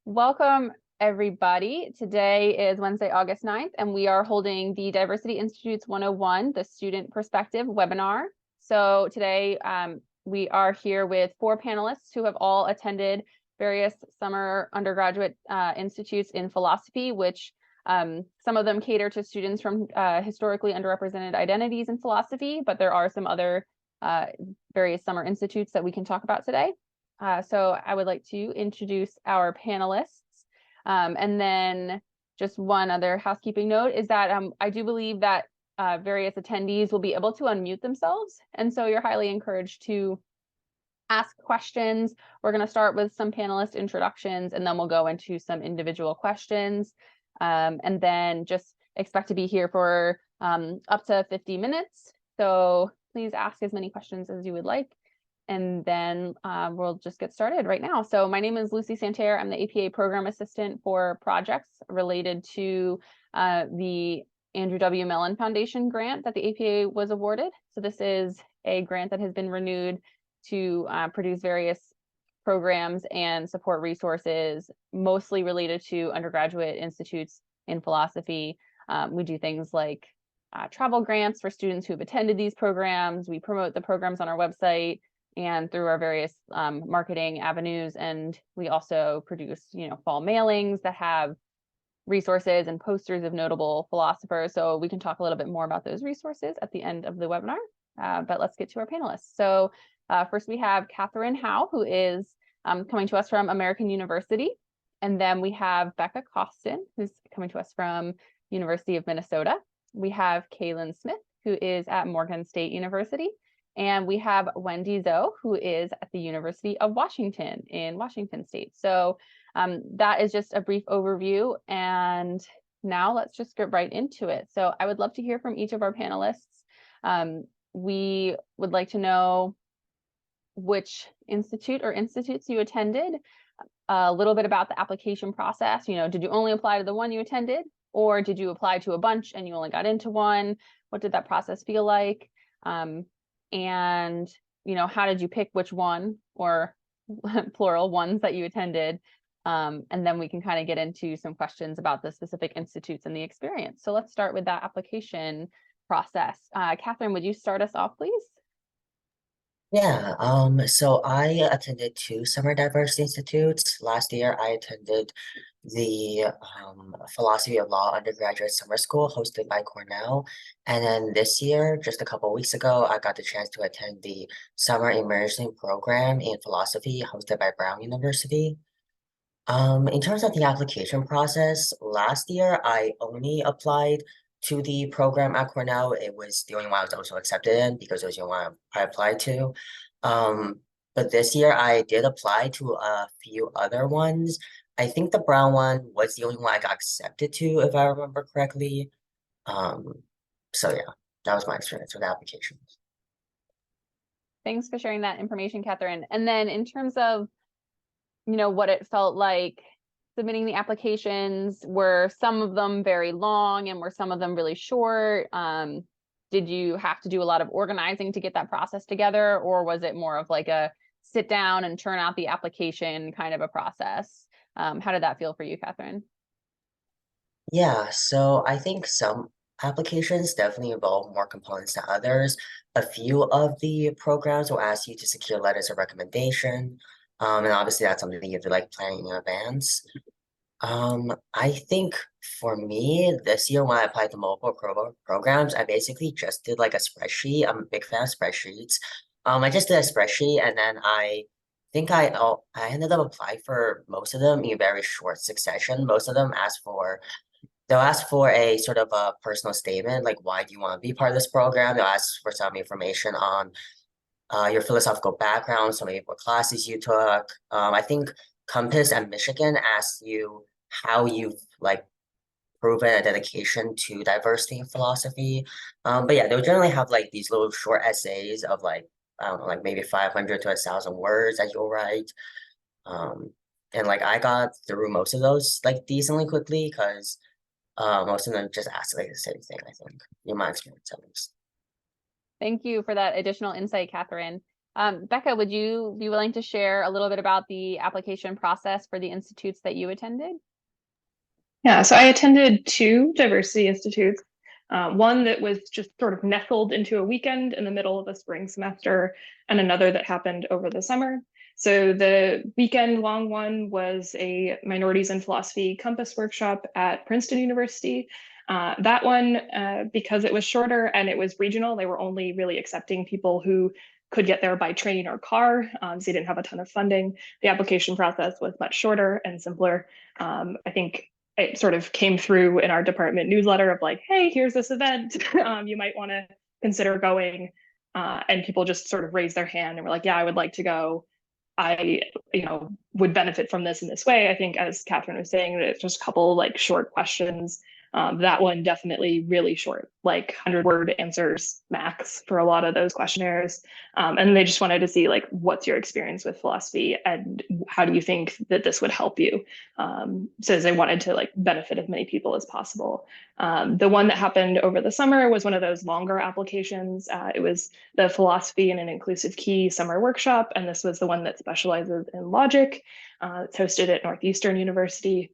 Welcome, everybody. Today is Wednesday, August 9th, and we are holding the Diversity Institutes 101, the Student Perspective webinar. So today we are here with 4 panelists who have all attended various summer undergraduate institutes in philosophy, which some of them cater to students from historically underrepresented identities in philosophy, but there are some other various summer institutes that we can talk about today. So I would like to introduce our panelists. And then just one other housekeeping note is that I do believe that various attendees will be able to unmute themselves. And so you're highly encouraged to ask questions. We're going to start with some panelist introductions, and then we'll go into some individual questions. And then just expect to be here for up to 50 minutes. So please ask as many questions as you would like. And then we'll just get started right now. So my name is Lucy Santerre. I'm the APA Program Assistant for projects related to the Andrew W. Mellon Foundation grant that the APA was awarded. So this is a grant that has been renewed to produce various programs and support resources, mostly related to undergraduate institutes in philosophy. We do things like travel grants for students who have attended these programs. We promote the programs on our website and through our various marketing avenues. And we also produce, fall mailings that have resources and posters of notable philosophers. So we can talk a little bit more about those resources at the end of the webinar. But let's get to our panelists. So first we have Kailyn Zhou, who is coming to us from American University. And then we have Becca Kosten, who's coming to us from University of Minnesota. We have Kailyn Smith, who is at Morgan State University. And we have Wendi Zhou, who is at the University of Washington in Washington State. So that is just a brief overview. And now let's just get right into it. So I would love to hear from each of our panelists. We would like to know which institute or institutes you attended, a little bit about the application process. Did you only apply to the one you attended, or did you apply to a bunch and you only got into one? What did that process feel like? And how did you pick which one, or plural ones, that you attended? And then we can kind of get into some questions about the specific institutes and the experience. So let's start with that application process. Kailyn, would you start us off, please? Yeah, so I attended 2 summer diversity institutes. Last year, I attended the Philosophy of Law undergraduate summer school hosted by Cornell. And then this year, just a couple of weeks ago, I got the chance to attend the summer immersion program in philosophy hosted by Brown University. In terms of the application process, last year I only applied to the program at Cornell. It was the only one I was also accepted in because it was the only one I applied to. But this year I did apply to a few other ones. I think the Brown one was the only one I got accepted to, if I remember correctly. So yeah, that was my experience with applications. Thanks for sharing that information, Kailyn. And then in terms of what it felt like submitting the applications, were some of them very long and were some of them really short? Did you have to do a lot of organizing to get that process together, or was it more of like a sit down and turn out the application kind of a process? How did that feel for you, Kailyn? Yeah, so I think some applications definitely involve more components than others. A few of the programs will ask you to secure letters of recommendation. And obviously that's something that you have to like plan in advance. I think for me, this year when I applied to multiple programs, I basically just did like a spreadsheet. I'm a big fan of spreadsheets. I just did a spreadsheet, and then I think I ended up applying for most of them in very short succession. Most of them they'll ask for a sort of a personal statement, like why do you want to be part of this program? They'll ask for some information on your philosophical background, so maybe what classes you took. I think Compass and Michigan asked you how you've like proven a dedication to diversity in philosophy. But yeah, they'll generally have like these little short essays of like, I don't know, like maybe 500 to 1,000 words that you'll write. Um, and like I got through most of those like decently quickly because most of them just ask like the same thing, I think, in my experience at least. Thank you for that additional insight, Kailyn. Becca, would you be willing to share a little bit about the application process for the institutes that you attended? Yeah, so I attended two diversity institutes, one that was just sort of nestled into a weekend in the middle of the spring semester, and another that happened over the summer. So the weekend long one was a Minorities in Philosophy Compass workshop at Princeton University. That one, because it was shorter and it was regional, they were only really accepting people who could get there by train or car, so they didn't have a ton of funding. The application process was much shorter and simpler. I think it sort of came through in our department newsletter of like, hey, here's this event. You might want to consider going. And people just sort of raised their hand and were like, yeah, I would like to go. I, would benefit from this in this way. I think, as Catherine was saying, that it's just a couple like short questions. That one definitely really short, like 100-word answers max for a lot of those questionnaires. And they just wanted to see like, what's your experience with philosophy and how do you think that this would help you? So they wanted to like benefit as many people as possible. The one that happened over the summer was one of those longer applications. It was the Philosophy in an Inclusive Key summer workshop, and this was the one that specializes in logic. It's hosted at Northeastern University.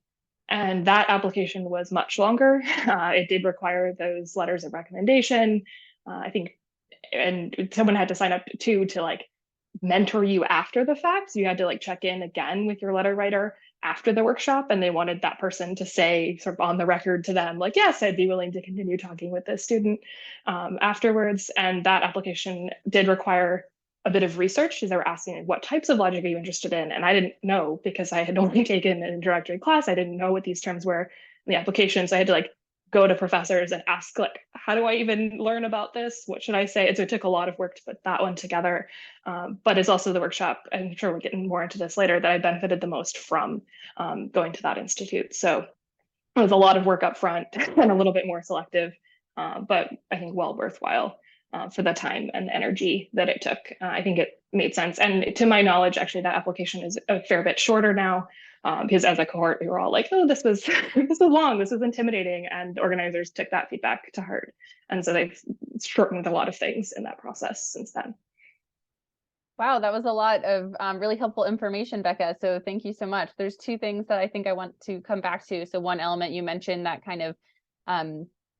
And that application was much longer. It did require those letters of recommendation. I think, and someone had to sign up to like mentor you after the fact. So you had to like check in again with your letter writer after the workshop, and they wanted that person to say sort of on the record to them, like, yes, I'd be willing to continue talking with this student afterwards. And that application did require a bit of research because they were asking what types of logic are you interested in, and I didn't know because I had only taken an introductory class. I didn't know what these terms were in the application, so I had to like go to professors and ask like, how do I even learn about this? What should I say? And so it took a lot of work to put that one together. But it's also the workshop, I'm sure we're getting more into this later, that I benefited the most from going to that institute. So it was a lot of work up front and a little bit more selective, but I think well worthwhile for the time and energy that it took. I think it made sense. And to my knowledge, actually, that application is a fair bit shorter now because as a cohort, we were all like, oh, this was this was long, this was intimidating. And organizers took that feedback to heart. And so they've shortened a lot of things in that process since then. Wow, that was a lot of really helpful information, Becca. So thank you so much. There's two things that I think I want to come back to. So one element you mentioned that kind of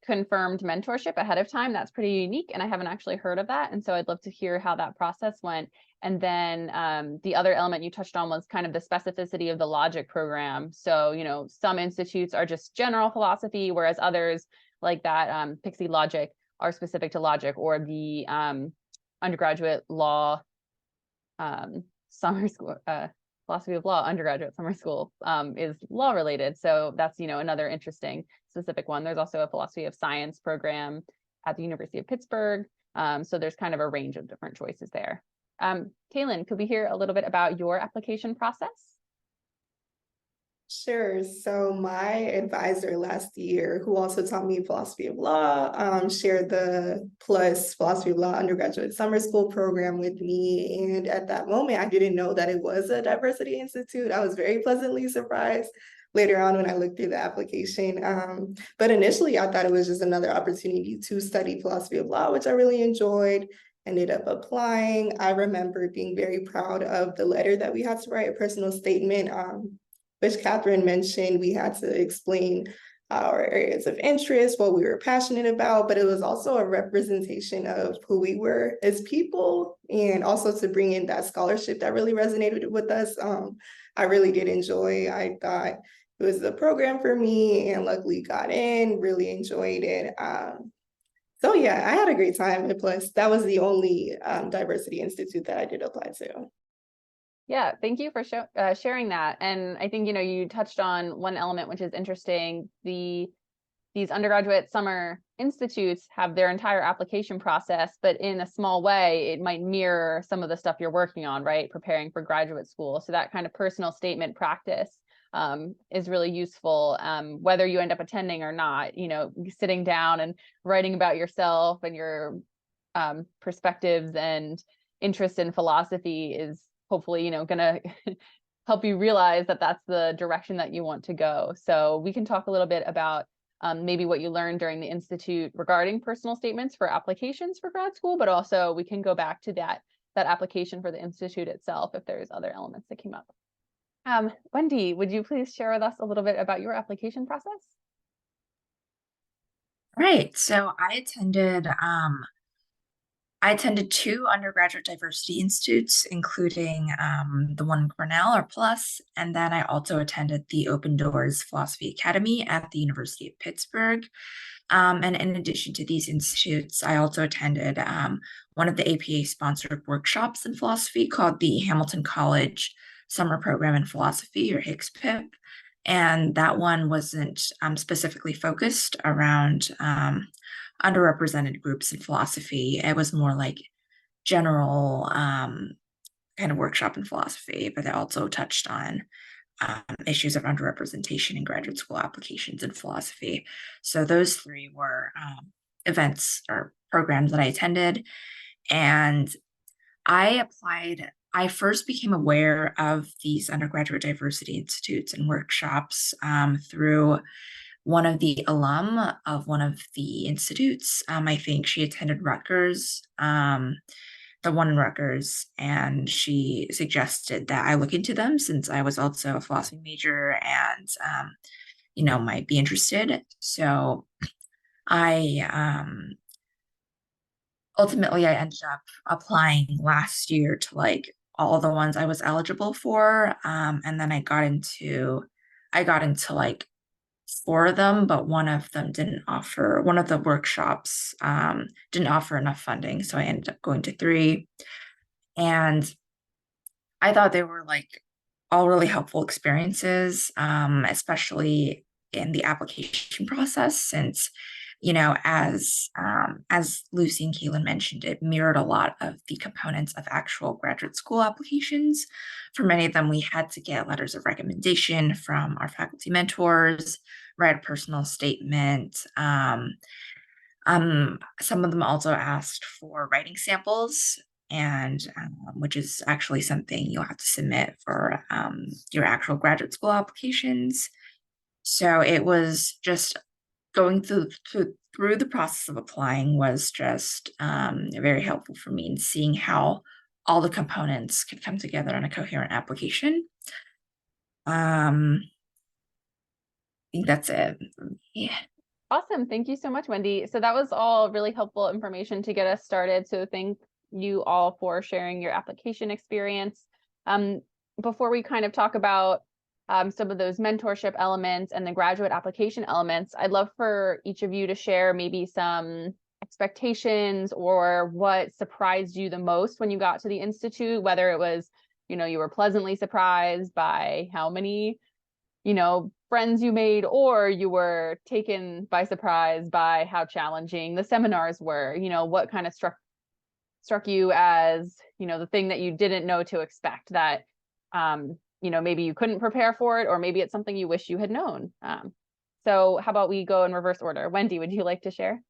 confirmed mentorship ahead of time. That's pretty unique, and I haven't actually heard of that. And so I'd love to hear how that process went. And then the other element you touched on was kind of the specificity of the logic program. So, some institutes are just general philosophy, whereas others like that Pixie Logic are specific to logic, or the undergraduate law summer school, philosophy of law undergraduate summer school is law related. So that's, another interesting specific one. There's also a philosophy of science program at the University of Pittsburgh. So there's kind of a range of different choices there. Kailyn, could we hear a little bit about your application process? Sure. So my advisor last year, who also taught me philosophy of law, shared the Plus philosophy of law undergraduate summer school program with me. And at that moment, I didn't know that it was a diversity institute. I was very pleasantly surprised later on when I looked through the application. But initially, I thought it was just another opportunity to study philosophy of law, which I really enjoyed. Ended up applying. I remember being very proud of the letter that we had to write, a personal statement, which Catherine mentioned. We had to explain our areas of interest, what we were passionate about, but it was also a representation of who we were as people, and also to bring in that scholarship that really resonated with us. I really did enjoy. I thought it was the program for me, and luckily got in, really enjoyed it. So yeah, I had a great time. And plus, that was the only diversity institute that I did apply to. Yeah, thank you for sharing that. And I think, you touched on one element, which is interesting. These undergraduate summer institutes have their entire application process, but in a small way, it might mirror some of the stuff you're working on, right? Preparing for graduate school. So that kind of personal statement practice is really useful, whether you end up attending or not. Sitting down and writing about yourself and your perspectives and interest in philosophy is hopefully, going to help you realize that that's the direction that you want to go. So we can talk a little bit about maybe what you learned during the institute regarding personal statements for applications for grad school, but also we can go back to that that application for the institute itself if there's other elements that came up. Wendi, would you please share with us a little bit about your application process? Right. So I attended two undergraduate diversity institutes, including the one in Cornell or Plus, and then I also attended the Open Doors Philosophy Academy at the University of Pittsburgh. And in addition to these institutes, I also attended one of the APA-sponsored workshops in philosophy called the Hamilton College Summer Program in Philosophy, or HICS-PIP. And that one wasn't specifically focused around underrepresented groups in philosophy. It was more like general kind of workshop in philosophy, but they also touched on issues of underrepresentation in graduate school applications in philosophy. So those three were events or programs that I attended. And I first became aware of these undergraduate diversity institutes and workshops through one of the alum of one of the institutes. I think she attended Rutgers, the one in Rutgers, and she suggested that I look into them since I was also a philosophy major and, might be interested. So ultimately I ended up applying last year to like all the ones I was eligible for. And then I got into like 4 of them, but one of the workshops didn't offer enough funding. So I ended up going to 3. And I thought they were like all really helpful experiences, especially in the application process, since, as Lucy and Kailyn mentioned, it mirrored a lot of the components of actual graduate school applications. For many of them, we had to get letters of recommendation from our faculty mentors, write a personal statement. Some of them also asked for writing samples, and which is actually something you'll have to submit for your actual graduate school applications. So it was just going through the process of applying was just very helpful for me in seeing how all the components could come together in a coherent application. I think that's it. Yeah. Awesome. Thank you so much, Wendi. So that was all really helpful information to get us started. So thank you all for sharing your application experience. Before we kind of talk about some of those mentorship elements and the graduate application elements, I'd love for each of you to share maybe some expectations or what surprised you the most when you got to the Institute, whether it was, you were pleasantly surprised by how many, friends you made, or you were taken by surprise by how challenging the seminars were. What kind of struck you as, the thing that you didn't know to expect that, maybe you couldn't prepare for it, or maybe it's something you wish you had known. So how about we go in reverse order? Wendi, would you like to share?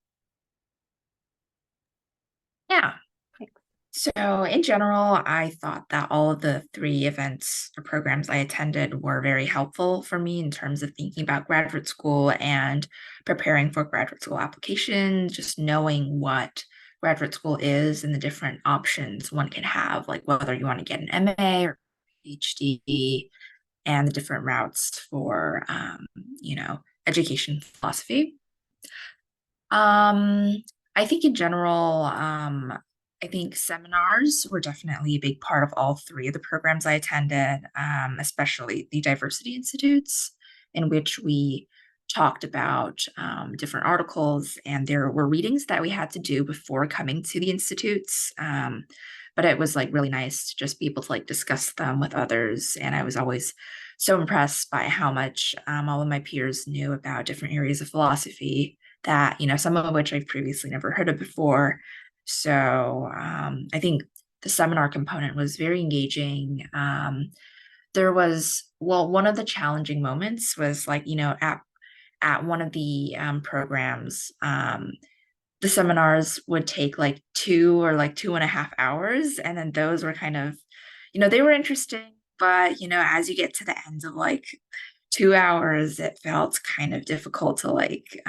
Yeah. Thanks. So in general, I thought that all of the 3 events or programs I attended were very helpful for me in terms of thinking about graduate school and preparing for graduate school applications, just knowing what graduate school is and the different options one can have, like whether you want to get an MA or PhD, and the different routes for, education philosophy. I think in general, I think seminars were definitely a big part of all 3 of the programs I attended, especially the diversity institutes, in which we talked about different articles, and there were readings that we had to do before coming to the institutes. But it was like really nice to just be able to like discuss them with others. And I was always so impressed by how much all of my peers knew about different areas of philosophy that, some of which I've previously never heard of before. So I think the seminar component was very engaging. There was, one of the challenging moments was like, at one of the programs, the seminars would take like 2 or like 2.5 hours. And then those were kind of, they were interesting, but, as you get to the end of like 2 hours, it felt kind of difficult to like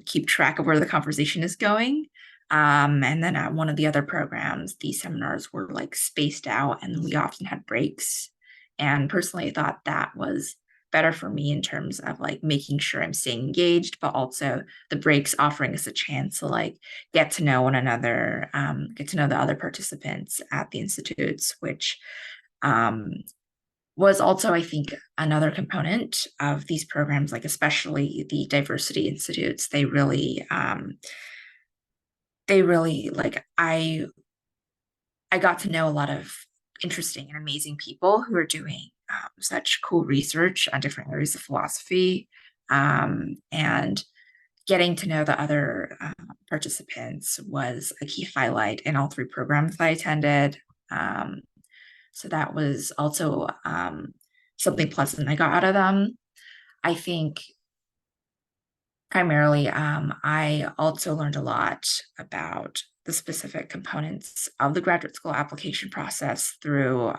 keep track of where the conversation is going. And then at one of the other programs, the seminars were like spaced out and we often had breaks. And personally, I thought that was better for me in terms of like making sure I'm staying engaged, but also the breaks offering us a chance to like get to know one another, get to know the other participants at the institutes, which was also, I think, another component of these programs, like especially the diversity institutes. They really like I got to know a lot of interesting and amazing people who are doing such cool research on different areas of philosophy, and getting to know the other participants was a key highlight in all three programs that I attended. So that was also something pleasant I got out of them. I think primarily, I also learned a lot about the specific components of the graduate school application process through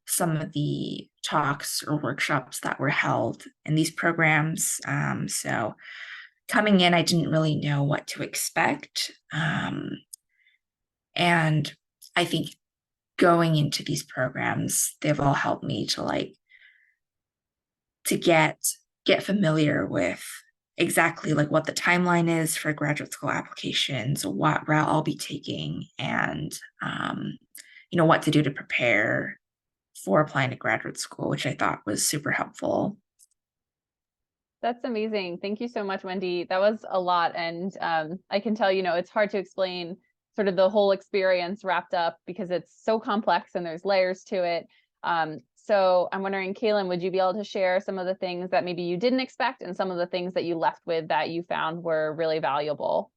some of the talks or workshops that were held in these programs. So coming in, I didn't really know what to expect. And I think going into these programs, they've all helped me to get familiar with exactly like what the timeline is for graduate school applications, what route I'll be taking, and what to do to prepare for applying to graduate school, which I thought was super helpful. That's amazing. Thank you so much, Wendi. That was a lot. And I can tell, it's hard to explain sort of the whole experience wrapped up because it's so complex and there's layers to it. So I'm wondering, Kailyn, would you be able to share some of the things that maybe you didn't expect and some of the things that you left with that you found were really valuable?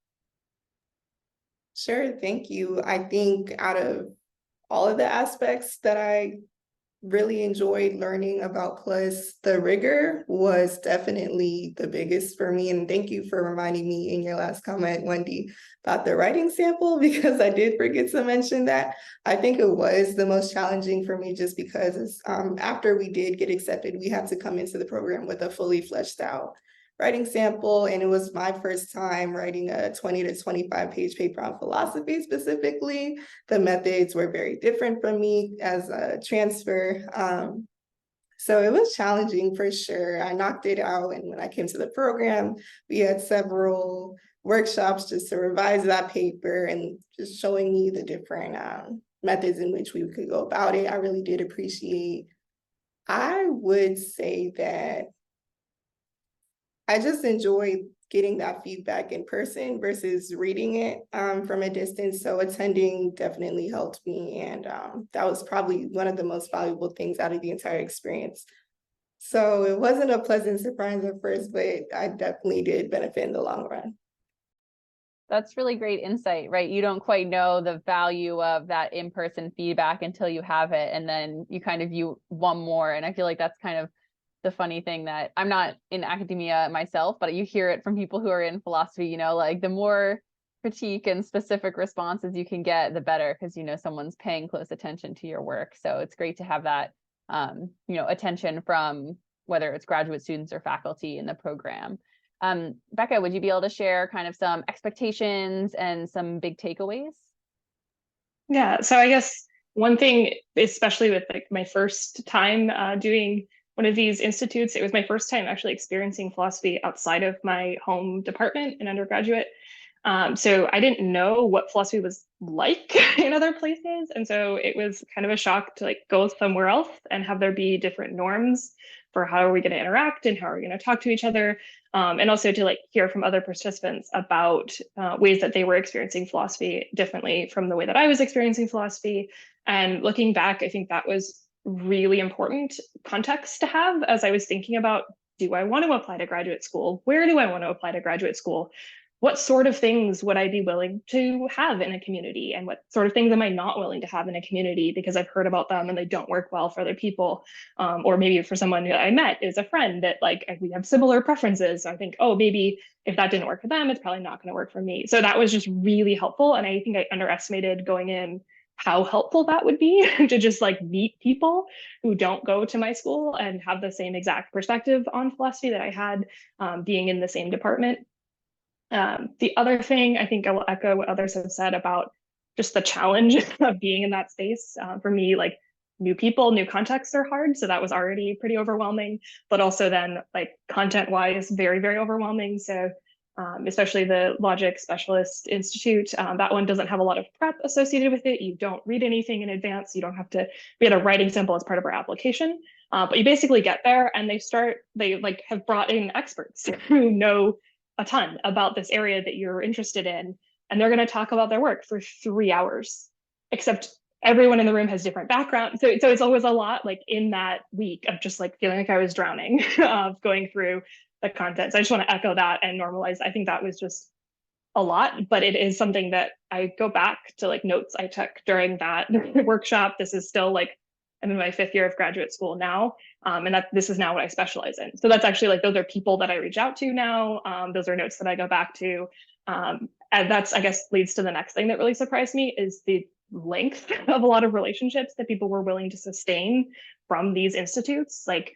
Sure, thank you. I think out of all of the aspects that I really enjoyed learning about PLUS, the rigor was definitely the biggest for me. And thank you for reminding me in your last comment, Wendi, about the writing sample, because I did forget to mention that. I think it was the most challenging for me just because after we did get accepted, we had to come into the program with a fully fleshed out writing sample. And it was my first time writing a 20 to 25 page paper on philosophy specifically. The methods were very different from me as a transfer. So it was challenging for sure. I knocked it out. And when I came to the program, we had several workshops just to revise that paper and just showing me the different methods in which we could go about it. I really did appreciate. I would say that I just enjoyed getting that feedback in person versus reading it from a distance. So attending definitely helped me. And that was probably one of the most valuable things out of the entire experience. So it wasn't a pleasant surprise at first, but I definitely did benefit in the long run. That's really great insight, right? You don't quite know the value of that in-person feedback until you have it. And then you want more. And I feel like that's kind of the funny thing that I'm not in academia myself, but you hear it from people who are in philosophy, like the more critique and specific responses you can get, the better, because someone's paying close attention to your work. So it's great to have that attention from whether it's graduate students or faculty in the program. Becca, would you be able to share kind of some expectations and some big takeaways? Yeah, so I guess one thing, especially with like my first time doing one of these institutes, it was my first time actually experiencing philosophy outside of my home department in undergraduate. So I didn't know what philosophy was like in other places. And so it was kind of a shock to like go somewhere else and have there be different norms for how are we going to interact and how are we going to talk to each other. And also to like hear from other participants about ways that they were experiencing philosophy differently from the way that I was experiencing philosophy. And looking back, I think that was really important context to have as I was thinking about, do I want to apply to graduate school? Where do I want to apply to graduate school? What sort of things would I be willing to have in a community? And what sort of things am I not willing to have in a community because I've heard about them and they don't work well for other people? Or maybe for someone who I met is a friend that like we have similar preferences. So I think, oh, maybe if that didn't work for them, it's probably not going to work for me. So that was just really helpful. And I think I underestimated going in how helpful that would be to just like meet people who don't go to my school and have the same exact perspective on philosophy that I had being in the same department. The other thing, I think I will echo what others have said about just the challenge of being in that space. For me, like new people, new contexts are hard. So that was already pretty overwhelming, but also then like content wise, very, very overwhelming. So especially the Logic Specialist Institute, that one doesn't have a lot of prep associated with it. You don't read anything in advance. You don't have to, we had a writing sample as part of our application. But you basically get there and they like have brought in experts who know a ton about this area that you're interested in, and they're going to talk about their work for 3 hours, except everyone in the room has different backgrounds. So it's always a lot like in that week of just like feeling like I was drowning of going through the content. So I just want to echo that and normalize. I think that was just a lot, but it is something that I go back to like notes I took during that workshop. This is still like, I'm in my 5th year of graduate school now. And that this is now what I specialize in. So that's actually like, those are people that I reach out to now. Those are notes that I go back to. And that's, I guess, leads to the next thing that really surprised me is the length of a lot of relationships that people were willing to sustain from these institutes. Like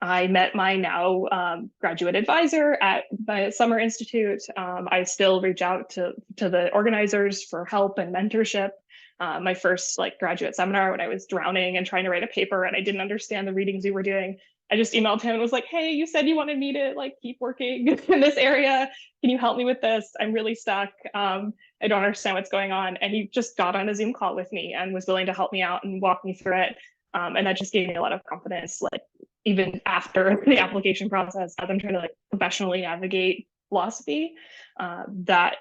I met my now graduate advisor at the Summer Institute. I still reach out to the organizers for help and mentorship. My first like graduate seminar when I was drowning and trying to write a paper and I didn't understand the readings we were doing, I just emailed him and was like, hey, you said you wanted me to like keep working in this area. Can you help me with this? I'm really stuck. I don't understand what's going on. And he just got on a Zoom call with me and was willing to help me out and walk me through it. And that just gave me a lot of confidence, like even after the application process, as I'm trying to like professionally navigate philosophy, that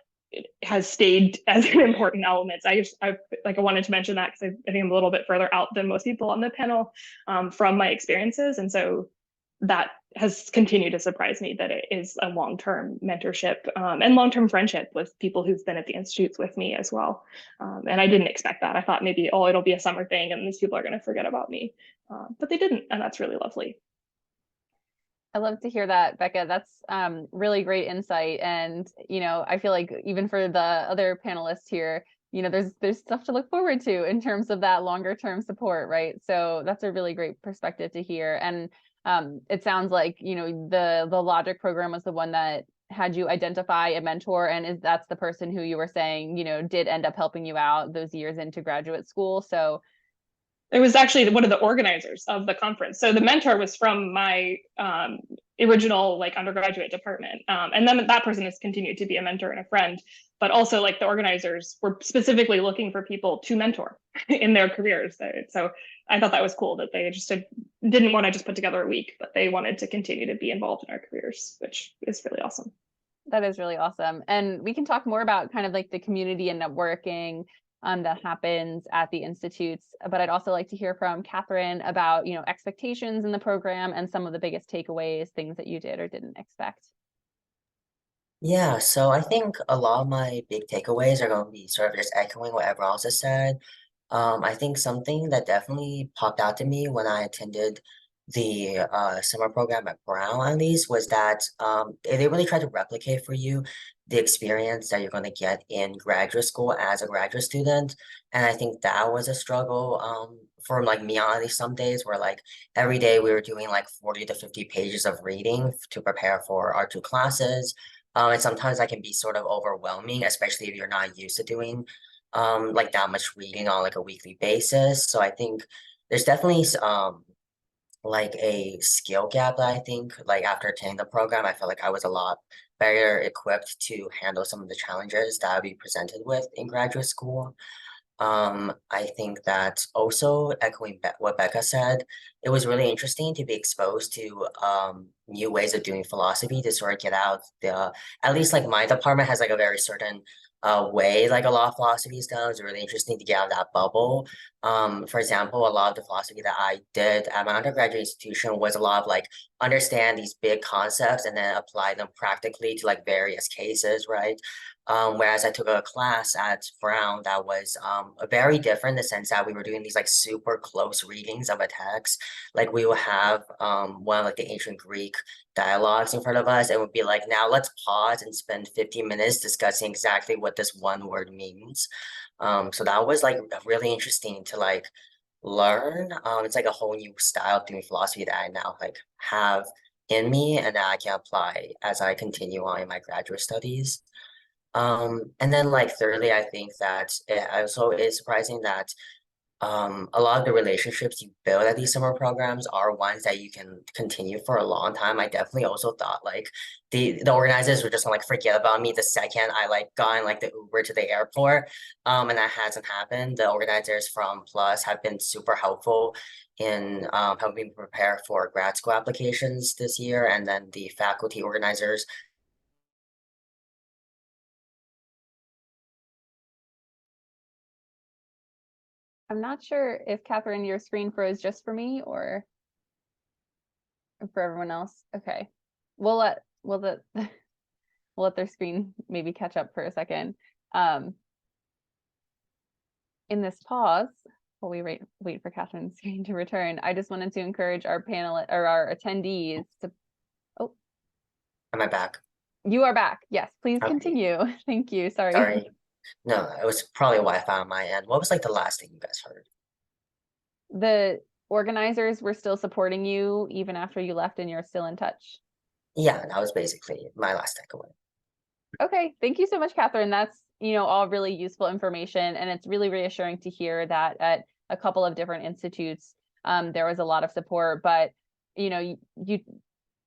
has stayed as an important element. I wanted to mention that because I think I'm a little bit further out than most people on the panel from my experiences. And so that has continued to surprise me that it is a long-term mentorship and long-term friendship with people who've been at the institutes with me as well. And I didn't expect that. I thought maybe, oh, it'll be a summer thing and these people are going to forget about me. But they didn't, and that's really lovely. I love to hear that, Becca. That's really great insight. And, I feel like even for the other panelists here, there's stuff to look forward to in terms of that longer term support, right? So that's a really great perspective to hear. And it sounds like, the Logic program was the one that had you identify a mentor, and that's the person who you were saying, did end up helping you out those years into graduate school. So it was actually one of the organizers of the conference. So the mentor was from my original like undergraduate department. And then that person has continued to be a mentor and a friend, but also like the organizers were specifically looking for people to mentor in their careers. So I thought that was cool that they just didn't want to just put together a week, but they wanted to continue to be involved in our careers, which is really awesome. That is really awesome. And we can talk more about kind of like the community and networking that happens at the institutes. But I'd also like to hear from Catherine about, expectations in the program and some of the biggest takeaways, things that you did or didn't expect. Yeah, so I think a lot of my big takeaways are going to be sort of just echoing what everyone else has said. I think something that definitely popped out to me when I attended the summer program at Brown, at least, was that they really try to replicate for you the experience that you're going to get in graduate school as a graduate student. And I think that was a struggle for like me on at least some days where like every day we were doing like 40 to 50 pages of reading to prepare for our 2 classes. And sometimes that can be sort of overwhelming, especially if you're not used to doing like that much reading on like a weekly basis. So I think there's definitely like a skill gap that I think like after attending the program, I felt like I was a lot better equipped to handle some of the challenges that I'd be presented with in graduate school. I think that also echoing what Becca said, it was really interesting to be exposed to new ways of doing philosophy to sort of get out at least like my department has like a very certain way like a lot of philosophy is done. It was really interesting to get out of that bubble. For example, a lot of the philosophy that I did at my undergraduate institution was a lot of like understand these big concepts and then apply them practically to like various cases, right? Whereas I took a class at Brown that was very different in the sense that we were doing these like super close readings of a text. Like we would have one of like the ancient Greek dialogues in front of us and would be like, now let's pause and spend 15 minutes discussing exactly what this one word means. So that was like really interesting to like learn. It's like a whole new style of doing philosophy that I now like have in me and that I can apply as I continue on in my graduate studies. And then like thirdly, I think that it also is surprising that a lot of the relationships you build at these summer programs are ones that you can continue for a long time. I definitely also thought like the organizers were just gonna like forget about me the second I like got in like the Uber to the airport. And that hasn't happened. The organizers from Plus have been super helpful in helping me prepare for grad school applications this year, and then the faculty organizers. I'm not sure if Catherine, your screen froze just for me or for everyone else. Okay. We'll let we'll let their screen maybe catch up for a second. In this pause, while we wait for Catherine's screen to return, I just wanted to encourage our panel or our attendees to. Oh, Am I back? You are back. Yes, please Okay. continue. Thank you. Sorry. Sorry. No, it was probably Wi-Fi on my end. What was like the last thing you guys heard? The organizers were still supporting you even after you left, and you're still in touch. Yeah, that was basically my last takeaway. Okay, thank you so much, Catherine. That's, all really useful information, and it's really reassuring to hear that at a couple of different institutes, there was a lot of support. But,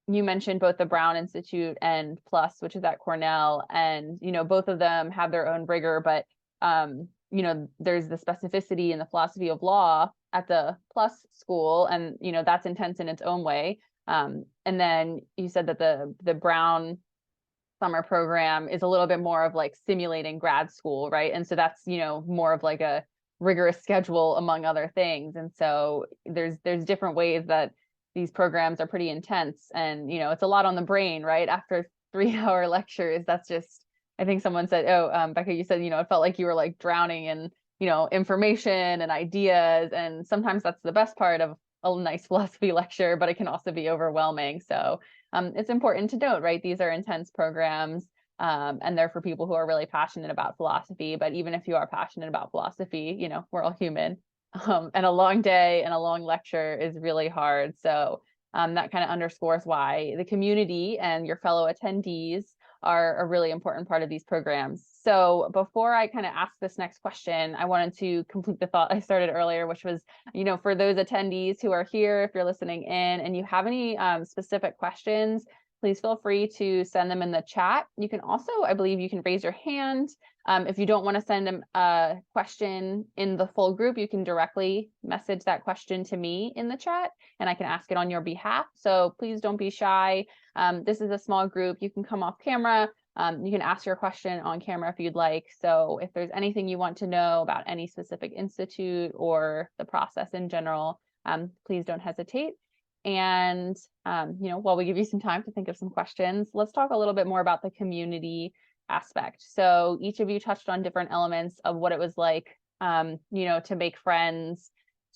you mentioned both the Brown Institute and Plus, which is at Cornell, and, both of them have their own rigor, but, there's the specificity in the philosophy of law at the Plus school, and, that's intense in its own way. And then you said that the Brown summer program is a little bit more of like simulating grad school, right? And so that's, more of like a rigorous schedule among other things. And so there's different ways that these programs are pretty intense, and it's a lot on the brain, right? After 3-hour lectures, that's just, I think someone said, Becca, you said, it felt like you were like drowning in, information and ideas. And sometimes that's the best part of a nice philosophy lecture, but it can also be overwhelming. So it's important to note, right? These are intense programs, and they're for people who are really passionate about philosophy. But even if you are passionate about philosophy, we're all human. And a long day and a long lecture is really hard. So that kind of underscores why the community and your fellow attendees are a really important part of these programs. So before I kind of ask this next question, I wanted to complete the thought I started earlier, which was, for those attendees who are here, if you're listening in and you have any specific questions, please feel free to send them in the chat. You can also, I believe you can raise your hand. If you don't want to send them a question in the full group, you can directly message that question to me in the chat and I can ask it on your behalf. So please don't be shy. This is a small group. You can come off camera. You can ask your question on camera if you'd like. So if there's anything you want to know about any specific institute or the process in general, please don't hesitate. And, while we give you some time to think of some questions, let's talk a little bit more about the community aspect. So each of you touched on different elements of what it was like, to make friends,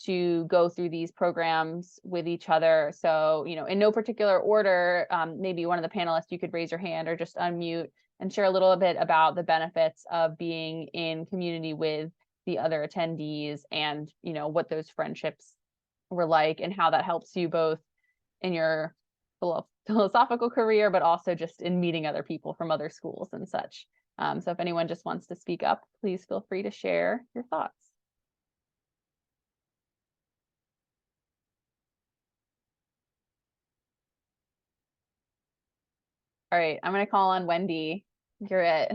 to go through these programs with each other. So, in no particular order, maybe one of the panelists, you could raise your hand or just unmute and share a little bit about the benefits of being in community with the other attendees and, what those friendships were like and how that helps you both in your philosophical career, but also just in meeting other people from other schools and such. So if anyone just wants to speak up, please feel free to share your thoughts. All right, I'm going to call on Wendi. You're it.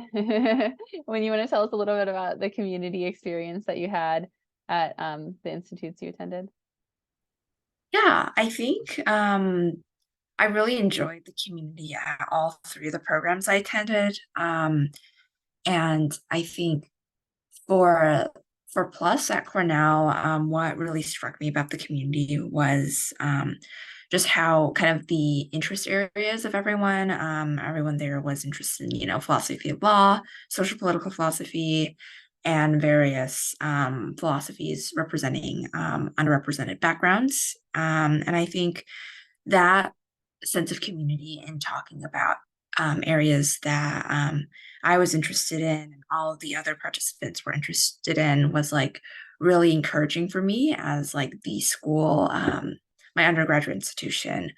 When you want to tell us a little bit about the community experience that you had at the institutes you attended. Yeah, I think I really enjoyed the community at all 3 of the programs I attended. And I think for Plus at Cornell, what really struck me about the community was just how kind of the interest areas of everyone. Everyone there was interested in, philosophy of law, social political philosophy, and various philosophies representing underrepresented backgrounds. And I think that sense of community and talking about areas that I was interested in and all of the other participants were interested in was like really encouraging for me as like the school, my undergraduate institution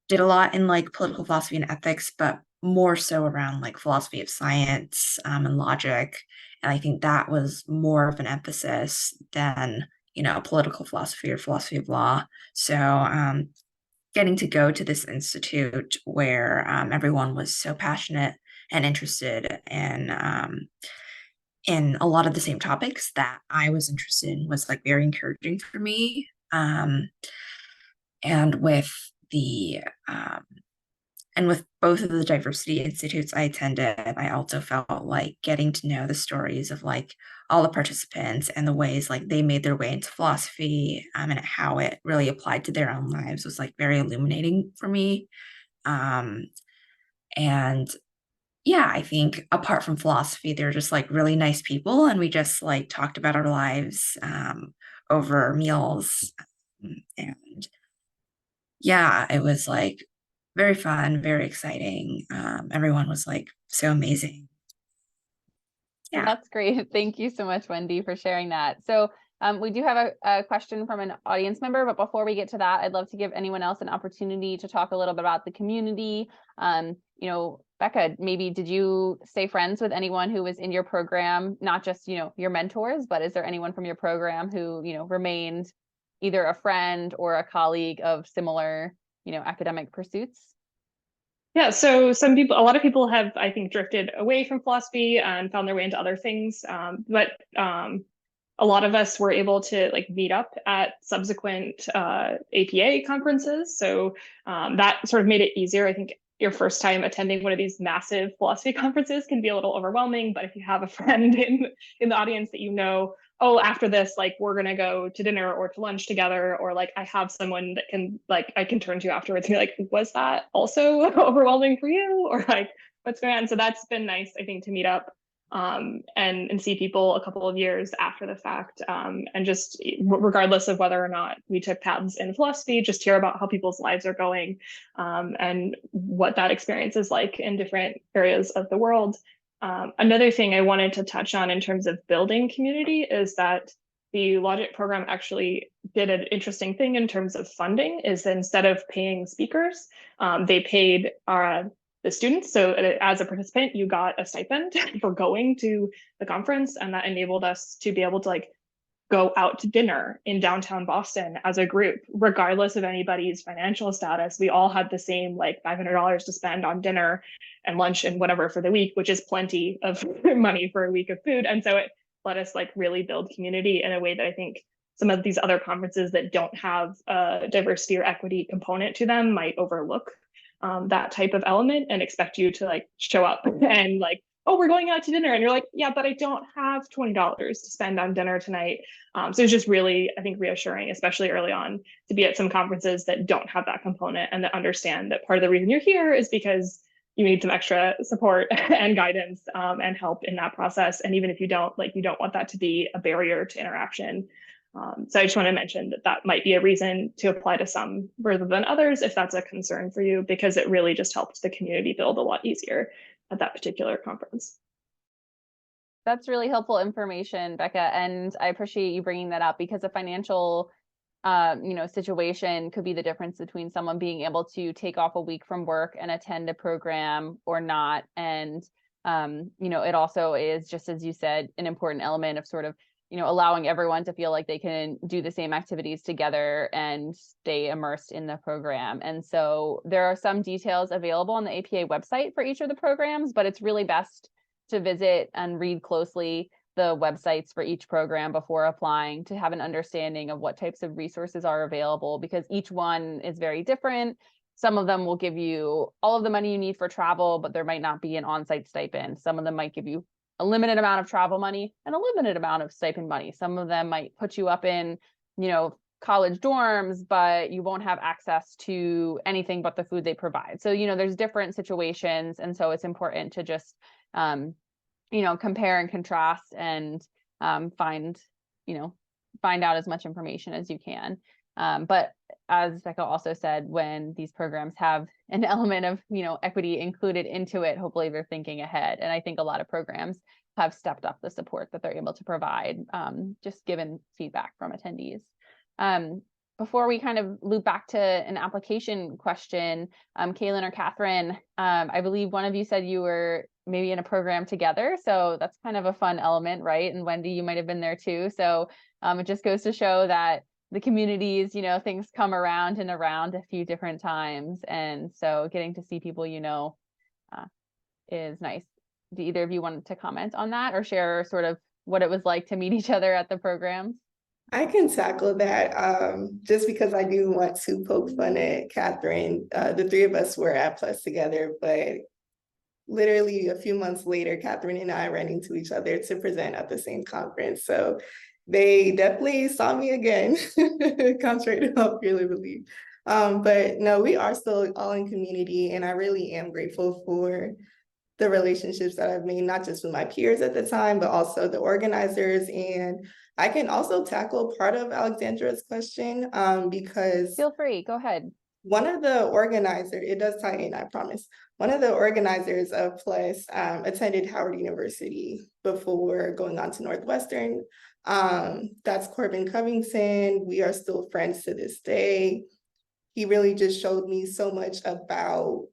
did a lot in like political philosophy and ethics, but more so around like philosophy of science and logic. And I think that was more of an emphasis than, political philosophy or philosophy of law. So getting to go to this institute where everyone was so passionate and interested in a lot of the same topics that I was interested in was like very encouraging for me. And with the and with both of the diversity institutes I attended, I also felt like getting to know the stories of like all the participants and the ways like they made their way into philosophy and how it really applied to their own lives was like very illuminating for me. And yeah, I think apart from philosophy, they're just like really nice people, and we just like talked about our lives over meals. And yeah, it was like very fun, very exciting. Everyone was like so amazing. Yeah. That's great. Thank you so much, Wendi, for sharing that. So we do have a question from an audience member, but before we get to that, I'd love to give anyone else an opportunity to talk a little bit about the community. Becca, maybe did you stay friends with anyone who was in your program, not just, your mentors, but is there anyone from your program who, remained either a friend or a colleague of similar, academic pursuits? Yeah, so a lot of people have, I think, drifted away from philosophy and found their way into other things. But a lot of us were able to like meet up at subsequent APA conferences. So that sort of made it easier. I think your first time attending one of these massive philosophy conferences can be a little overwhelming, but if you have a friend in the audience that oh, after this, like we're gonna go to dinner or to lunch together, or like I have someone that can like I can turn to afterwards and be like, was that also overwhelming for you? Or like, what's going on? So that's been nice, I think, to meet up and see people a couple of years after the fact, and just regardless of whether or not we took paths in philosophy, just hear about how people's lives are going and what that experience is like in different areas of the world. Another thing I wanted to touch on in terms of building community is that the Logic program actually did an interesting thing in terms of funding, is that instead of paying speakers, they paid the students. So as a participant, you got a stipend for going to the conference, and that enabled us to be able to like go out to dinner in downtown Boston as a group, regardless of anybody's financial status. We all had the same like $500 to spend on dinner and lunch and whatever for the week, which is plenty of money for a week of food. And so it let us like really build community in a way that I think some of these other conferences that don't have a diversity or equity component to them might overlook that type of element and expect you to like show up and like, oh, we're going out to dinner. And you're like, yeah, but I don't have $20 to spend on dinner tonight. So it's just really, I think, reassuring, especially early on, to be at some conferences that don't have that component and that understand that part of the reason you're here is because you need some extra support and guidance and help in that process. And even if you don't want that to be a barrier to interaction. So I just want to mention that might be a reason to apply to some rather than others if that's a concern for you, because it really just helped the community build a lot easier at that particular conference. That's really helpful information, Becca, and I appreciate you bringing that up, because a financial situation could be the difference between someone being able to take off a week from work and attend a program or not. And it also is, just as you said, an important element of sort of allowing everyone to feel like they can do the same activities together and stay immersed in the program. And so there are some details available on the APA website for each of the programs, but it's really best to visit and read closely the websites for each program before applying, to have an understanding of what types of resources are available, because each one is very different. Some of them will give you all of the money you need for travel, but there might not be an on-site stipend. Some of them might give you a limited amount of travel money and a limited amount of stipend money. Some of them might put you up in, college dorms, but you won't have access to anything but the food they provide. So, there's different situations. And so it's important to just, compare and contrast and find out as much information as you can. But as Becca also said, when these programs have an element of, equity included into it, hopefully they're thinking ahead. And I think a lot of programs have stepped up the support that they're able to provide, just given feedback from attendees. before we kind of loop back to an application question, Kailyn or Catherine, I believe one of you said you were maybe in a program together. So that's kind of a fun element, right? And Wendi, you might have been there too. So it just goes to show that the communities, you know, things come around and around a few different times. And so getting to see people, you know, is nice. Do either of you want to comment on that or share sort of what it was like to meet each other at the programs? I can tackle that just because I do want to poke fun at Catherine. The three of us were at Plus together, but literally a few months later, Catherine and I ran into each other to present at the same conference. So they definitely saw me again, contrary to popular belief. But no, we are still all in community, and I really am grateful for the relationships that I've made, not just with my peers at the time, but also the organizers. And I can also tackle part of Alexandra's question because Feel free, go ahead. one of the organizers, it does tie in, I promise. One of the organizers of Plus attended Howard University before going on to Northwestern. That's Corbin Covington. We are still friends to this day. He really just showed me so much about,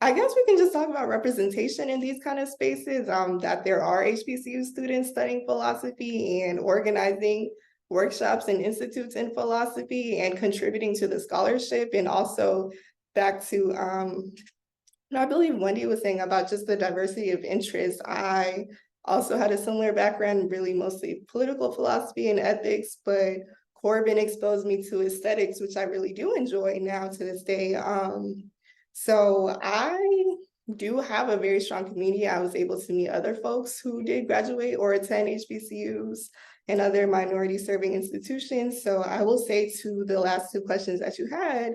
I guess we can just talk about representation in these kind of spaces, that there are HBCU students studying philosophy and organizing workshops and institutes in philosophy and contributing to the scholarship. And also back to, I believe Wendi was saying about just the diversity of interest. I also had a similar background, really mostly political philosophy and ethics, but Corbin exposed me to aesthetics, which I really do enjoy now to this day. So I do have a very strong community. I was able to meet other folks who did graduate or attend HBCUs and other minority serving institutions. So I will say to the last two questions that you had,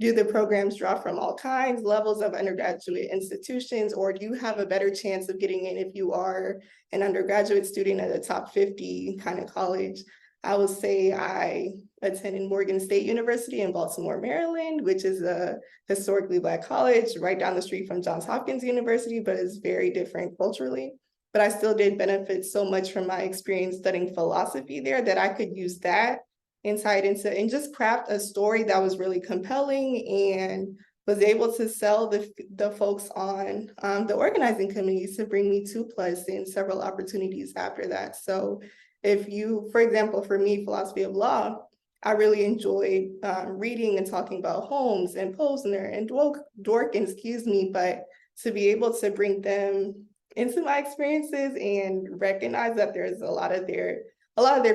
do the programs draw from all kinds, levels of undergraduate institutions, or do you have a better chance of getting in if you are an undergraduate student at a top 50 kind of college? I will say I attended Morgan State University in Baltimore, Maryland, which is a historically Black college right down the street from Johns Hopkins University, but is very different culturally. But I still did benefit so much from my experience studying philosophy there that I could use that and tie it into and just craft a story that was really compelling and was able to sell the folks on the organizing committees to bring me to Plus and several opportunities after that. So if you, for example, for me, philosophy of law, I really enjoyed reading and talking about Holmes and Posner and Dworkin, excuse me, but to be able to bring them into my experiences and recognize that there's a lot of their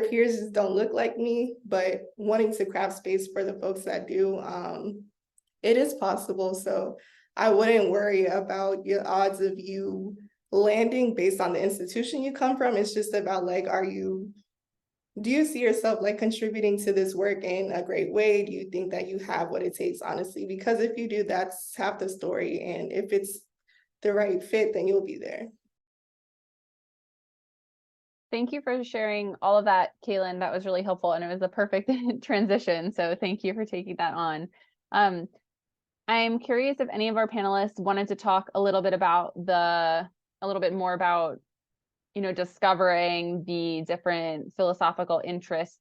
peers just don't look like me, but wanting to craft space for the folks that do, it is possible. So I wouldn't worry about your odds of you landing based on the institution you come from. It's just about like, do you see yourself like contributing to this work in a great way? Do you think that you have what it takes, honestly? Because if you do, that's half the story. And if it's the right fit, then you'll be there. Thank you for sharing all of that, Kailyn. That was really helpful, and it was a perfect transition. So thank you for taking that on. I'm curious if any of our panelists wanted to talk a little bit more about, you know, discovering the different philosophical interests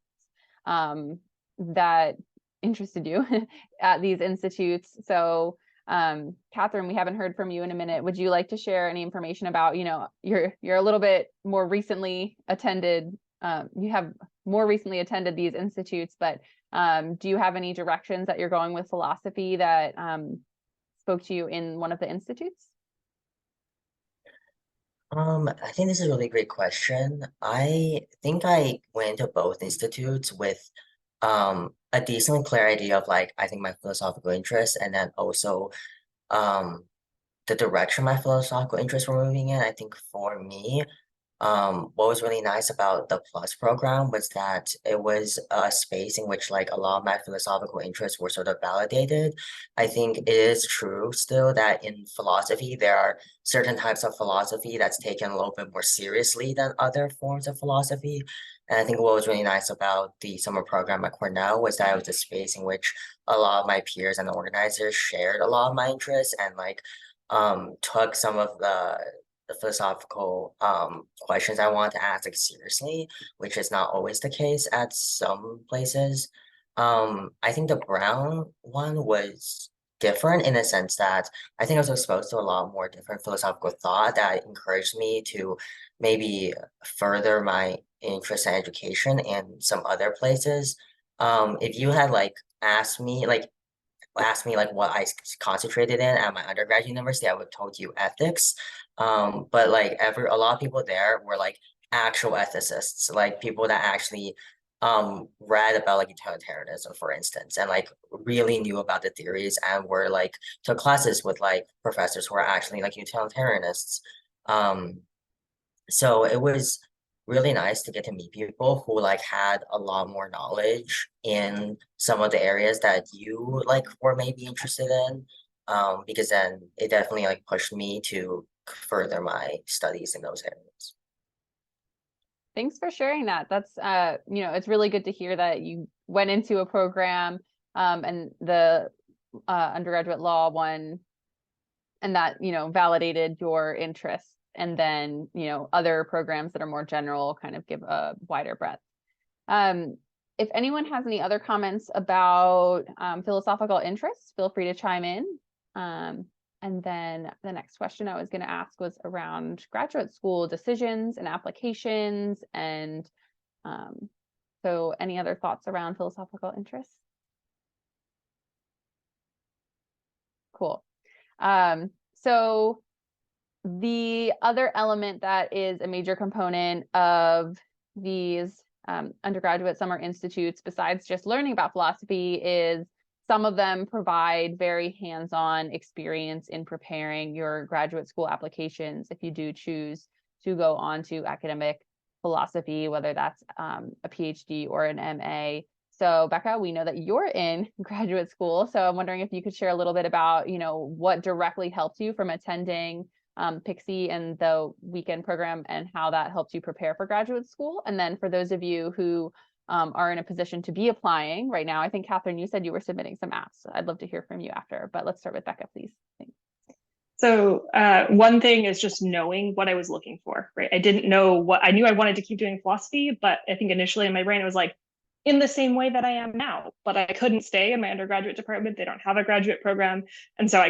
that interested you at these institutes. So Catherine, we haven't heard from you in a minute. Would you like to share any information about, you know, you're a little bit more recently attended, you have more recently attended these institutes, but do you have any directions that you're going with philosophy that spoke to you in one of the institutes? I think this is a really great question. I think I went to both institutes with a decently clear idea of like I think my philosophical interests and then also the direction my philosophical interests were moving in. I think for me, what was really nice about the Plus program was that it was a space in which like a lot of my philosophical interests were sort of validated. I think it is true still that in philosophy, there are certain types of philosophy that's taken a little bit more seriously than other forms of philosophy. And I think what was really nice about the summer program at Cornell was that it was a space in which a lot of my peers and organizers shared a lot of my interests and like took some of the the philosophical questions I want to ask like seriously, which is not always the case at some places. I think the Brown one was different in the sense that I think I was exposed to a lot more different philosophical thought that encouraged me to maybe further my interest in education in some other places. If you had like asked me like what I concentrated in at my undergraduate university, I would have told you ethics. But like a lot of people there were like actual ethicists, like people that actually read about like utilitarianism, for instance, and like really knew about the theories and were like took classes with like professors who are actually like utilitarianists. Um, so it was really nice to get to meet people who like had a lot more knowledge in some of the areas that you like were maybe interested in. Because then it definitely like pushed me to further my studies in those areas. Thanks for sharing that. That's it's really good to hear that you went into a program and the undergraduate law one, and that validated your interests, and then other programs that are more general kind of give a wider breadth. If anyone has any other comments about philosophical interests, feel free to chime in. And then the next question I was going to ask was around graduate school decisions and applications. And so any other thoughts around philosophical interests? Cool. So the other element that is a major component of these undergraduate summer institutes, besides just learning about philosophy, is some of them provide very hands-on experience in preparing your graduate school applications if you do choose to go on to academic philosophy, whether that's a PhD or an MA. So Becca, we know that you're in graduate school, so I'm wondering if you could share a little bit about, what directly helped you from attending Pixie and the weekend program and how that helped you prepare for graduate school. And then for those of you who are in a position to be applying right now, I think Catherine, you said you were submitting some apps. I'd love to hear from you after, but let's start with Becca, please. Thanks. So one thing is just knowing what I was looking for, right? I didn't know what I knew. I wanted to keep doing philosophy, but I think initially in my brain, it was like in the same way that I am now, but I couldn't stay in my undergraduate department. They don't have a graduate program. And so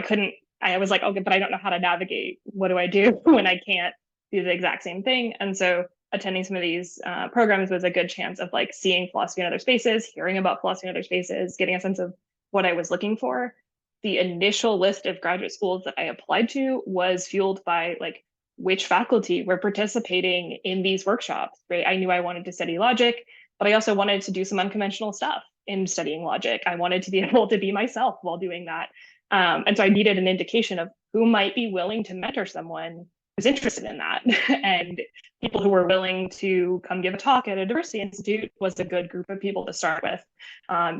I was like, okay, but I don't know how to navigate. What do I do when I can't do the exact same thing? And so attending some of these programs was a good chance of like seeing philosophy in other spaces, hearing about philosophy in other spaces, getting a sense of what I was looking for. The initial list of graduate schools that I applied to was fueled by like which faculty were participating in these workshops, right? I knew I wanted to study logic, but I also wanted to do some unconventional stuff in studying logic. I wanted to be able to be myself while doing that. And so I needed an indication of who might be willing to mentor someone who's interested in that. And people who were willing to come give a talk at a diversity institute was a good group of people to start with,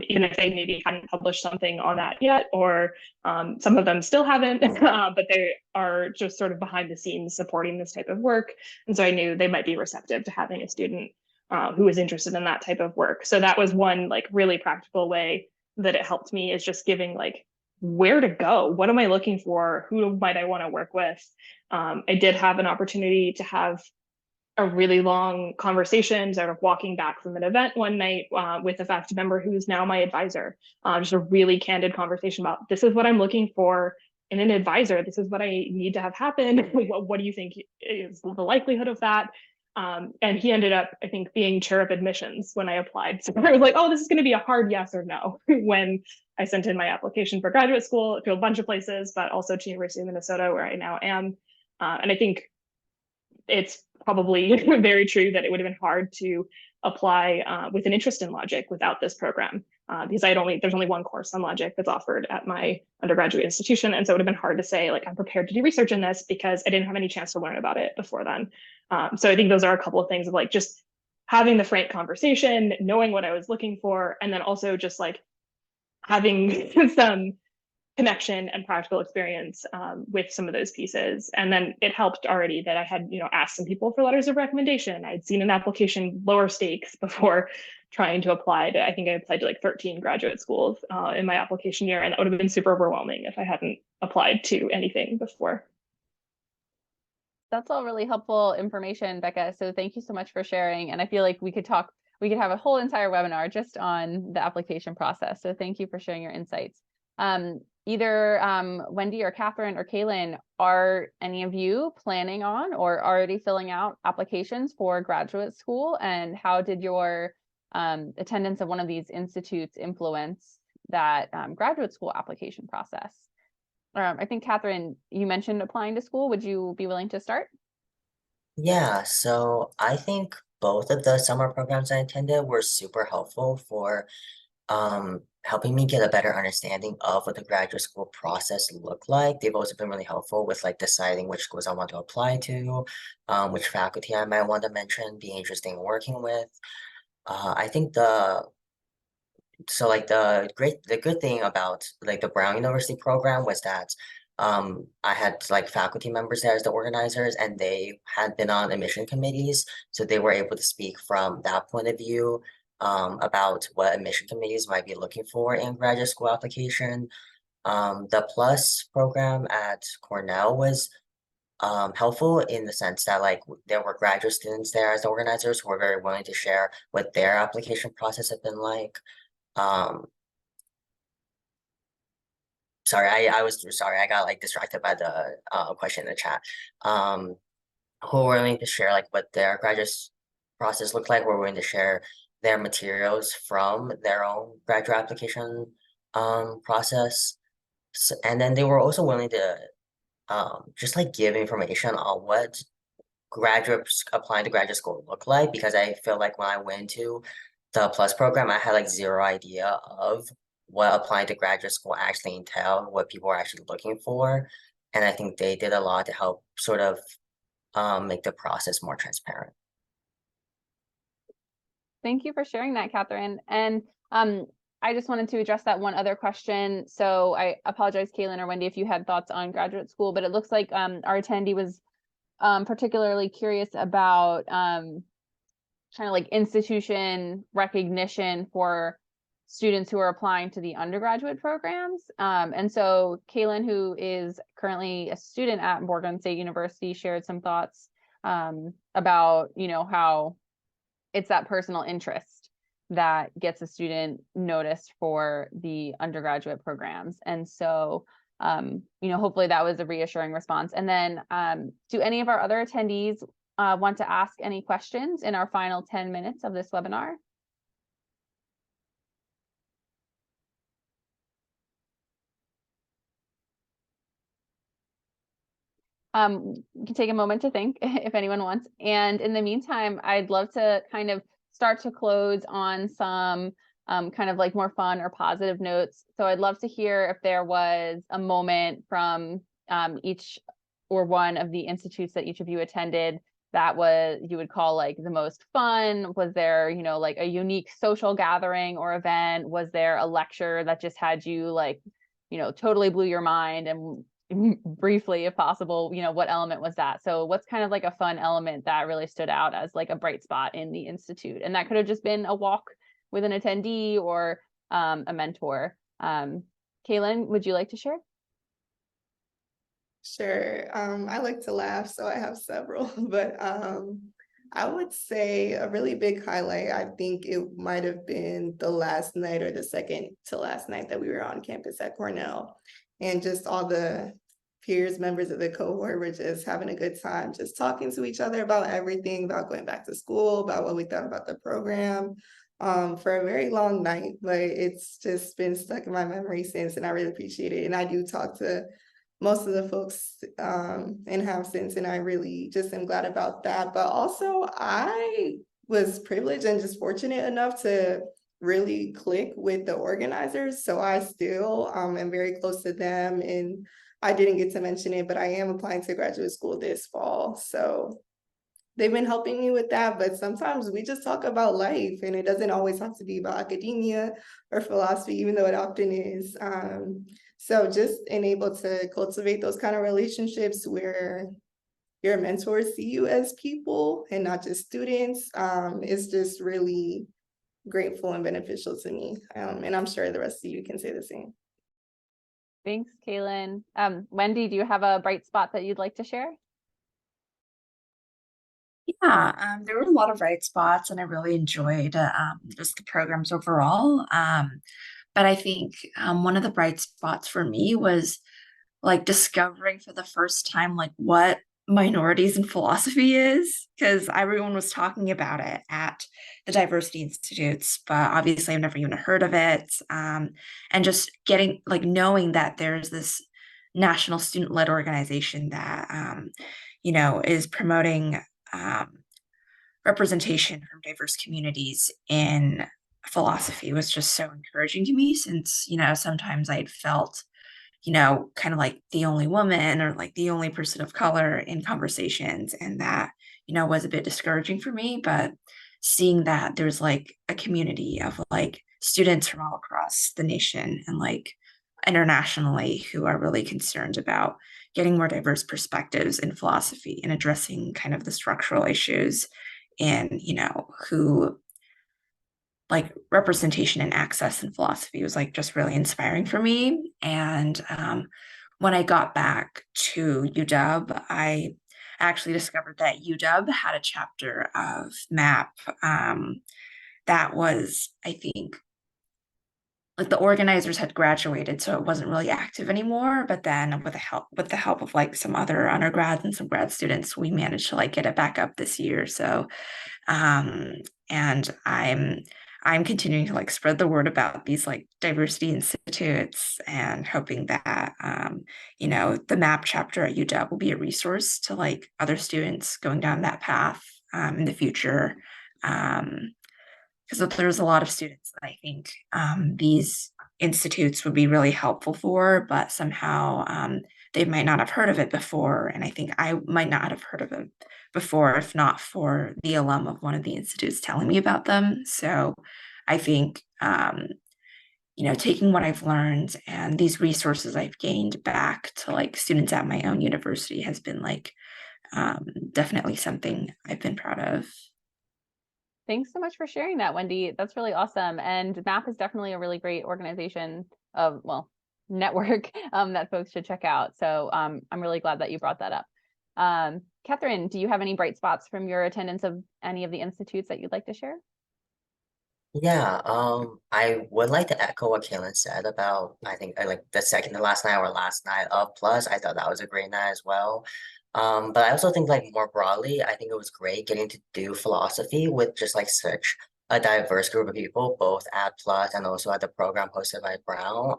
even if they maybe hadn't published something on that yet, or some of them still haven't, but they are just sort of behind the scenes supporting this type of work. And so I knew they might be receptive to having a student who was interested in that type of work. So that was one like really practical way that it helped me, is just giving like where to go, what am I looking for, who might I want to work with. I did have an opportunity to have a really long conversation, sort of walking back from an event one night with a faculty member who's now my advisor. Just a really candid conversation about, this is what I'm looking for in an advisor. This is what I need to have happen. What do you think is the likelihood of that? And he ended up, I think, being chair of admissions when I applied. So I was like, oh, this is going to be a hard yes or no when I sent in my application for graduate school to a bunch of places, but also to University of Minnesota, where I now am. And I think it's probably very true that it would have been hard to apply with an interest in logic without this program, because there's only one course on logic that's offered at my undergraduate institution. And so it would have been hard to say, like, I'm prepared to do research in this, because I didn't have any chance to learn about it before then. So I think those are a couple of things of like just having the frank conversation, knowing what I was looking for, and then also just like having some connection and practical experience with some of those pieces. And then it helped already that I had, asked some people for letters of recommendation. I'd seen an application lower stakes before trying to apply to, I think I applied to like 13 graduate schools in my application year. And that would have been super overwhelming if I hadn't applied to anything before. that's all really helpful information, Becca. So thank you so much for sharing. And I feel like we could have a whole entire webinar just on the application process. So thank you for sharing your insights. Either Wendi or Catherine or Kailyn, are any of you planning on or already filling out applications for graduate school? And how did your attendance of one of these institutes influence that graduate school application process? I think, Catherine, you mentioned applying to school. Would you be willing to start? Yeah, so I think both of the summer programs I attended were super helpful for helping me get a better understanding of what the graduate school process looked like. They've also been really helpful with like deciding which schools I want to apply to, which faculty I might want to mention, be interested in working with. I think the good thing about like the Brown University program was that I had like faculty members there as the organizers, and they had been on admission committees, so they were able to speak from that point of view about what admission committees might be looking for in graduate school application. The Plus program at Cornell was helpful in the sense that like there were graduate students there as the organizers who were very willing to share what their application process had been like. Um, sorry, I was sorry, I got like distracted by the question in the chat. Who were willing to share like what their graduate process looked like, were willing to share their materials from their own graduate application process. And then they were also willing to just like give information on what graduates applying to graduate school look like, because I feel like when I went to the Plus program, I had like zero idea of what applying to graduate school actually entailed, what people are actually looking for. And I think they did a lot to help sort of make the process more transparent. Thank you for sharing that, Catherine. And I just wanted to address that one other question. So I apologize, Kailyn or Wendi, if you had thoughts on graduate school, but it looks like our attendee was particularly curious about kind of like institution recognition for students who are applying to the undergraduate programs. And so Kailyn, who is currently a student at Morgan State University, shared some thoughts about, how it's that personal interest that gets a student noticed for the undergraduate programs. And so, hopefully that was a reassuring response. And then do any of our other attendees want to ask any questions in our final 10 minutes of this webinar? You can take a moment to think if anyone wants. And in the meantime, I'd love to kind of start to close on some kind of like more fun or positive notes. So I'd love to hear if there was a moment from each or one of the institutes that each of you attended that you would call like the most fun. Was there, like a unique social gathering or event? Was there a lecture that just had you like, totally blew your mind? And briefly, if possible, what element was that? So what's kind of like a fun element that really stood out as like a bright spot in the institute? And that could have just been a walk with an attendee or a mentor. Kailyn, would you like to share? Sure. I like to laugh, so I have several, but I would say a really big highlight, I think it might have been the last night or the second to last night that we were on campus at Cornell. And just all the peers, members of the cohort were just having a good time, just talking to each other about everything, about going back to school, about what we thought about the program, for a very long night. But it's just been stuck in my memory since, and I really appreciate it. And I do talk to most of the folks and have since, and I really just am glad about that. But also I was privileged and just fortunate enough to really click with the organizers. So I still am very close to them, and I didn't get to mention it, but I am applying to graduate school this fall. So they've been helping me with that, but sometimes we just talk about life, and it doesn't always have to be about academia or philosophy, even though it often is. So just being able to cultivate those kind of relationships where your mentors see you as people and not just students is just really grateful and beneficial to me. And I'm sure the rest of you can say the same. Thanks, Kailyn. Wendi, do you have a bright spot that you'd like to share? There were a lot of bright spots, and I really enjoyed just the programs overall. But I think one of the bright spots for me was like discovering for the first time like what minorities in philosophy is, because everyone was talking about it at the diversity institutes, but obviously I've never even heard of it. And just getting like knowing that there's this national student-led organization that is promoting representation from diverse communities in philosophy was just so encouraging to me, since sometimes I'd felt kind of like the only woman or like the only person of color in conversations. And that, was a bit discouraging for me. But seeing that there's like a community of like students from all across the nation and like internationally who are really concerned about getting more diverse perspectives in philosophy and addressing kind of the structural issues and, who like representation and access in philosophy was like just really inspiring for me. And when I got back to UW, I actually discovered that UW had a chapter of MAP that was, I think, like the organizers had graduated, so it wasn't really active anymore. But then with the help of like some other undergrads and some grad students, we managed to like get it back up this year. So and I'm continuing to like spread the word about these like diversity institutes and hoping that the MAP chapter at UW will be a resource to like other students going down that path in the future. Because there's a lot of students that I think these institutes would be really helpful for, but somehow they might not have heard of it before. And I think I might not have heard of it before if not for the alum of one of the institutes telling me about them. So I think, taking what I've learned and these resources I've gained back to like students at my own university has been like definitely something I've been proud of. Thanks so much for sharing that, Wendi. That's really awesome. And MAP is definitely a really great organization of, well, network that folks should check out. So I'm really glad that you brought that up. Catherine, do you have any bright spots from your attendance of any of the institutes that you'd like to share? Yeah, I would like to echo what Kailyn said about, I think, like the second to last night or last night of Plus. I thought that was a great night as well. But I also think like more broadly, I think it was great getting to do philosophy with just like such a diverse group of people, both at Plus and also at the program hosted by Brown.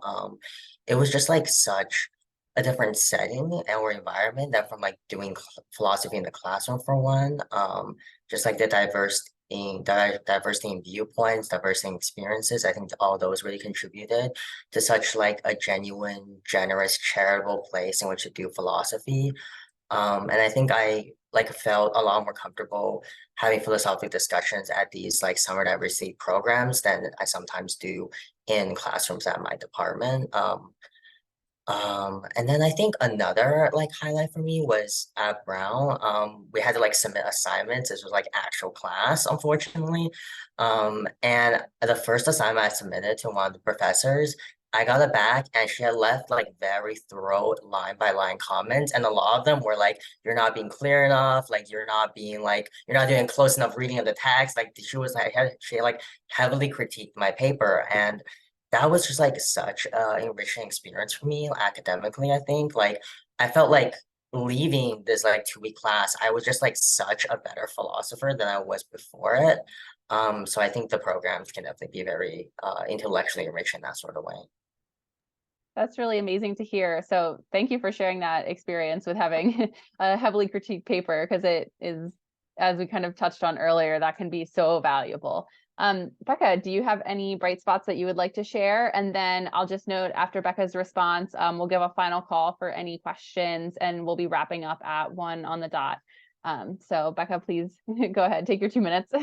It was just like such a different setting and or environment that from like doing philosophy in the classroom for one, just like the diversity in viewpoints, diversity in experiences. I think all those really contributed to such like a genuine, generous, charitable place in which to do philosophy. And I think I like felt a lot more comfortable having philosophical discussions at these like summer diversity programs than I sometimes do in classrooms at my department. And then I think another like highlight for me was at Brown. We had to like submit assignments. This was like actual class, unfortunately. And the first assignment I submitted to one of the professors, I got it back and she had left like very thorough line by line comments. And a lot of them were like, you're not being clear enough, like you're not doing close enough reading of the text. Like she was like she like heavily critiqued my paper. And that was just like such a enriching experience for me academically, I think. Like I felt like leaving this like 2 week class, I was just like such a better philosopher than I was before it. So I think the programs can definitely be very intellectually enriched in that sort of way. That's really amazing to hear. So thank you for sharing that experience with having a heavily critiqued paper, because it is, as we kind of touched on earlier, that can be so valuable. Becca, do you have any bright spots that you would like to share? And then I'll just note after Becca's response, we'll give a final call for any questions and we'll be wrapping up at 1 on the dot. So Becca, please go ahead, take your 2 minutes.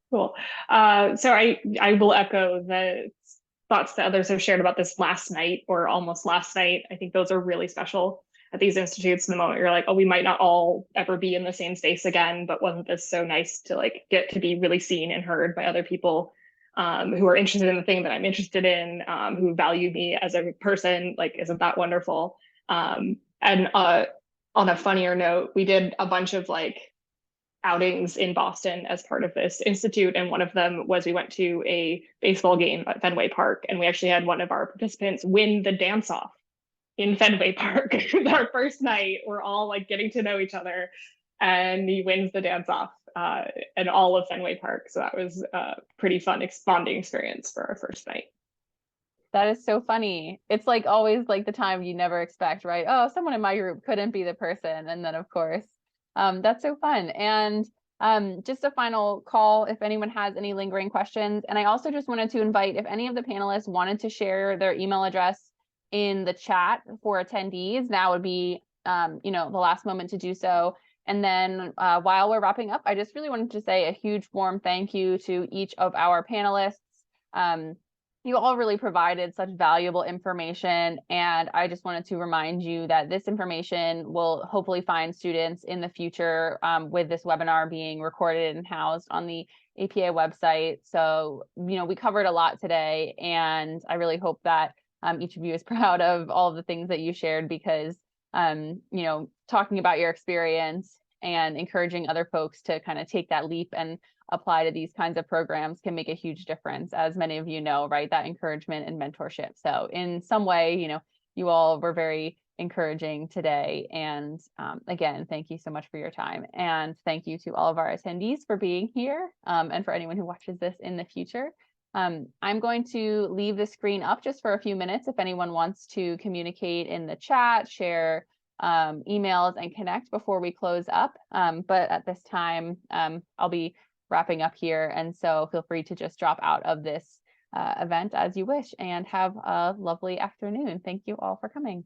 Cool. So I will echo the thoughts that others have shared about this last night or almost last night. I think those are really special at these institutes. The moment you're like, oh, we might not all ever be in the same space again, but wasn't this so nice to like get to be really seen and heard by other people who are interested in the thing that I'm interested in, who value me as a person? Like, isn't that wonderful? And on a funnier note, we did a bunch of like outings in Boston as part of this institute. And one of them was we went to a baseball game at Fenway Park, and we actually had one of our participants win the dance off in Fenway Park. Our first night, we're all like getting to know each other, and he wins the dance off and all of Fenway Park. So that was a pretty fun bonding experience for our first night. That is so funny. It's like always like the time you never expect, right? Oh, someone in my group couldn't be the person. And then of course, that's so fun. And just a final call if anyone has any lingering questions. And I also just wanted to invite if any of the panelists wanted to share their email address in the chat for attendees, now would be the last moment to do so. And then while we're wrapping up, I just really wanted to say a huge warm thank you to each of our panelists. You all really provided such valuable information, and I just wanted to remind you that this information will hopefully find students in the future with this webinar being recorded and housed on the APA website. So, we covered a lot today, and I really hope that each of you is proud of all of the things that you shared, because, talking about your experience and encouraging other folks to kind of take that leap and apply to these kinds of programs can make a huge difference, as many of you know, right? That encouragement and mentorship. So in some way, you all were very encouraging today. And again, thank you so much for your time. And thank you to all of our attendees for being here, and for anyone who watches this in the future. I'm going to leave the screen up just for a few minutes if anyone wants to communicate in the chat, share emails, and connect before we close up. But at this time, I'll be wrapping up here. And so feel free to just drop out of this event as you wish, and have a lovely afternoon. Thank you all for coming.